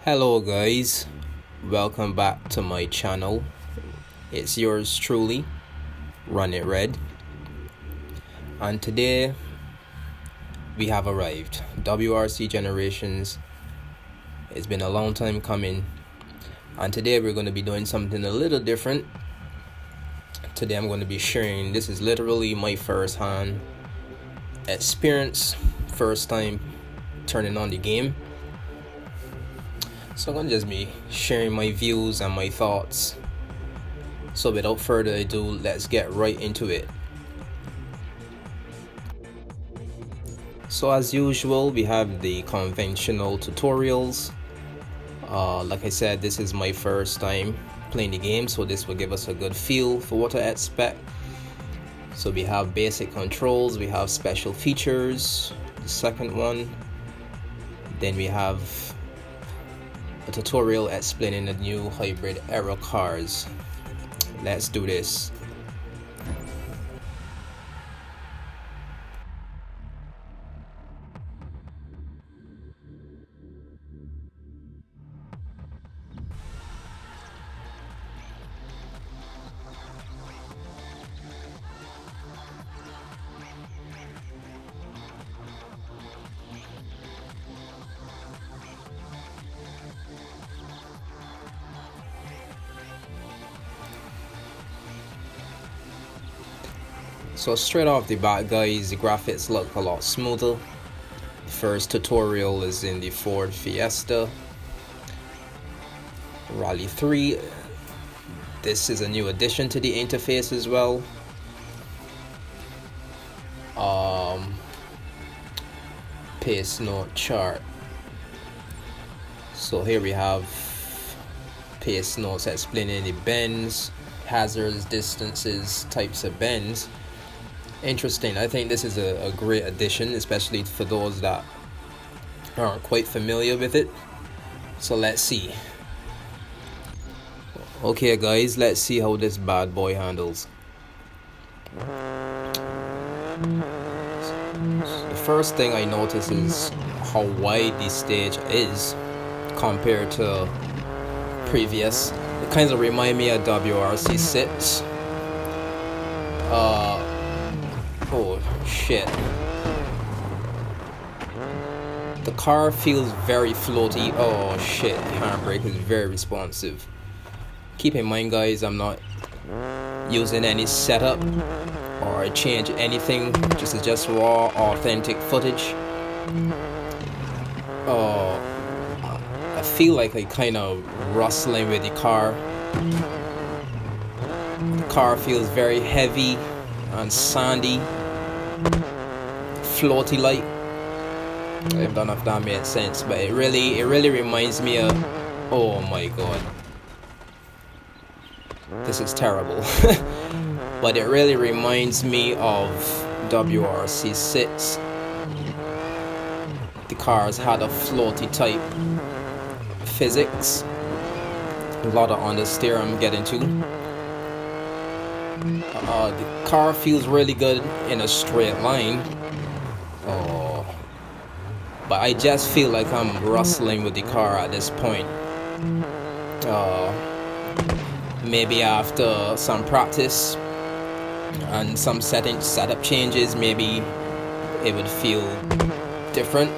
Hello guys, welcome back to my channel. It's yours truly, Run It Red, and today we have arrived. WRC Generations. It's been a long time coming, and today we're going to be doing something a little different. Today I'm going to be sharing, this is literally my first hand experience, first time turning on the game. So I'm going to just be sharing my views and my thoughts. So without further ado, let's get right into it. So as usual, we have the conventional tutorials. Like I said, this is my first time playing the game, so this will give us a good feel for what to expect. So we have basic controls, we have special features, the second one. Then we have a tutorial explaining the new hybrid era cars. Let's do this. So straight off the bat, guys, the graphics look a lot smoother. The first tutorial is in the Ford Fiesta Rally 3. This is a new addition to the interface as well. Pace note chart. So here we have pace notes explaining the bends, hazards, distances, types of bends. Interesting. I think this is a great addition, especially for those that aren't quite familiar with it. So let's see. Okay guys, let's see how this bad boy handles. The first thing I notice is how wide the stage is compared to previous. It kind of reminds me of WRC 6. Oh shit. The car feels very floaty. Oh shit, the handbrake is very responsive. Keep in mind guys, I'm not using any setup or change anything. This is just raw, authentic footage. Oh, I feel like I kind of rustling with the car. The car feels very heavy and sandy, floaty like. I don't know if that made sense, but it really reminds me of, oh my god, this is terrible. But it really reminds me of WRC 6. The cars had a floaty type physics. A lot of understeer I'm getting to. The car feels really good in a straight line. Oh, but I just feel like I'm rustling with the car at this point. Maybe after some practice and some setup changes, maybe it would feel different.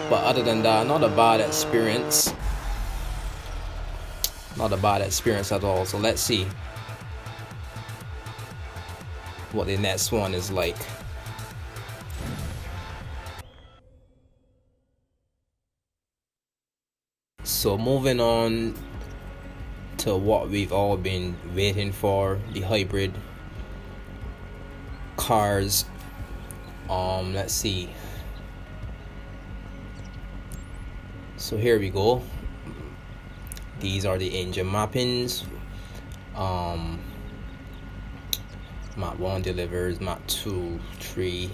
But other than that, not a bad experience. Not a bad experience at all. So let's see what the next one is like. So moving on to what we've all been waiting for, the hybrid cars. Let's see. So here we go. These are the engine mappings. Map 1 delivers, map 2, 3.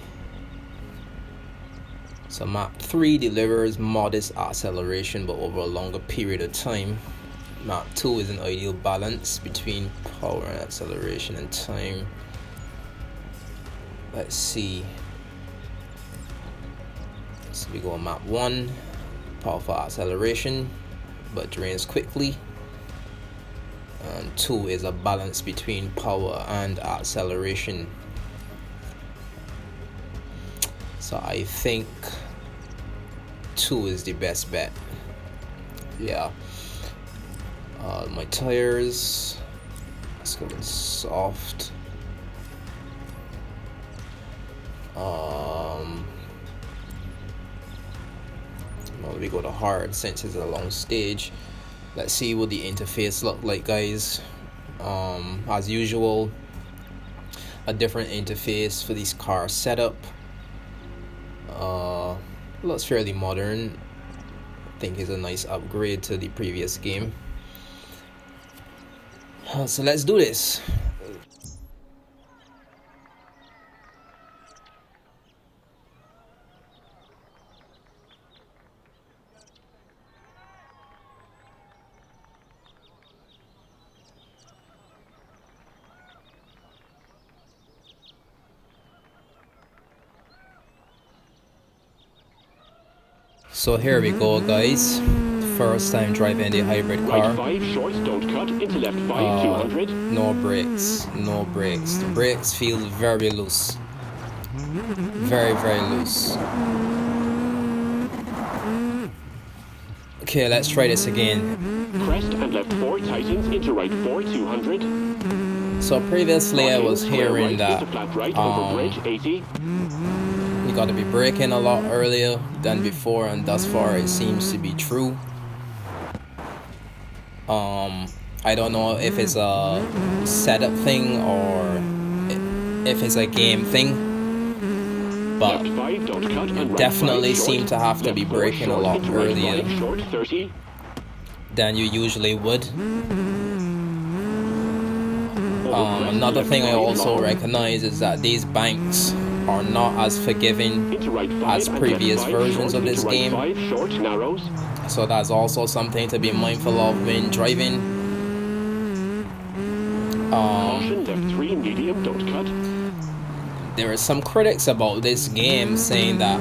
So map 3 delivers modest acceleration but over a longer period of time. Map 2 is an ideal balance between power and acceleration and time. Let's see. So we go on map 1, powerful acceleration, but drains quickly. And 2 is a balance between power and acceleration. So I think 2 is the best bet. Yeah. My tires, let's go with soft. Well, we go to hard since it's a long stage. Let's see what the interface look like, guys. As usual, a different interface for this car setup. Looks fairly modern. I think it's a nice upgrade to the previous game. So let's do this. So here we go, guys. First time driving the hybrid car. Right 5 short, don't cut, into left 5, 200. No brakes, no brakes. The brakes feel very loose. Very, very loose. Okay, let's try this again. Crest and left 4 tightens, into right 4, 200. So previously I was hearing that flat right, over bridge, 80. you gotta be braking a lot earlier than before, and thus far it seems to be true. I don't know if it's a setup thing or if it's a game thing, but you definitely seem to have to be braking a lot earlier than you usually would. Another thing I also recognize is that these banks are not as forgiving as previous versions of this game. So that's also something to be mindful of when driving. There are some critics about this game saying that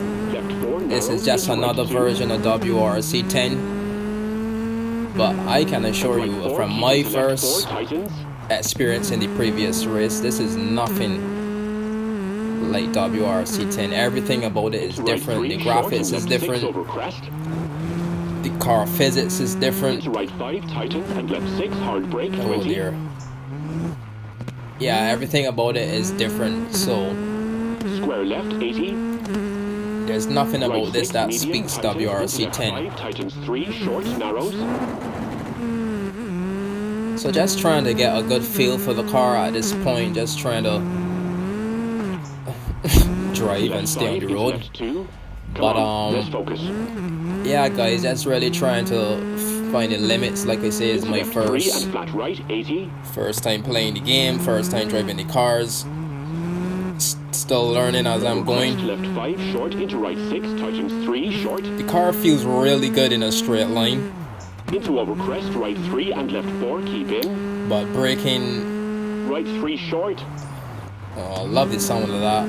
this is just another version of WRC 10. But I can assure you, from my first experience in the previous race, this is nothing like WRC 10. Everything about it is different. The graphics is different. The car physics is different. Oh dear. Yeah, everything about it is different. So square left 80. There's nothing about this that speaks WRC 10. Tightens 3 short narrows. So just trying to get a good feel for the car at this point, just trying to drive and stay on the road. But yeah guys, just really trying to find the limits. Like I say, it's my first time playing the game, first time driving the cars. Still learning as I'm going. Left 5 short, into right 6, tightens 3 short. The car feels really good in a straight line. Into over crest, right 3 and left 4, keep in. But braking, right 3 short. I love the sound of that.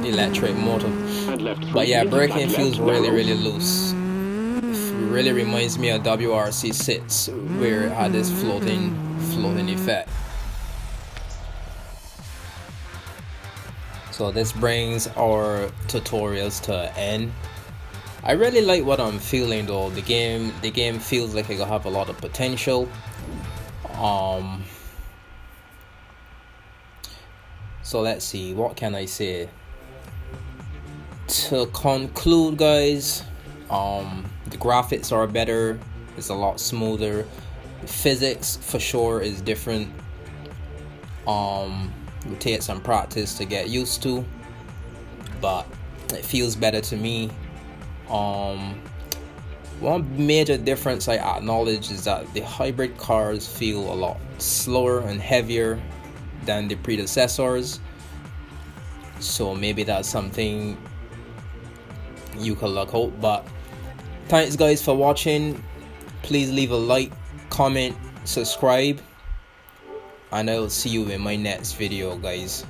Electric motor. And left 3, but yeah, braking left feels narrows. really loose. It really reminds me of WRC 6, where it had this floating effect. So this brings our tutorials to an end. I really like what I'm feeling though. The game feels like it will have a lot of potential. So let's see, what can I say? To conclude, guys, the graphics are better. It's a lot smoother. The physics for sure is different. It will take some practice to get used to, but it feels better to me. One major difference I acknowledge is that the hybrid cars feel a lot slower and heavier than the predecessors. So maybe that's something you can look out. But thanks guys for watching. Please leave a like, comment, subscribe, and I will see you in my next video, guys.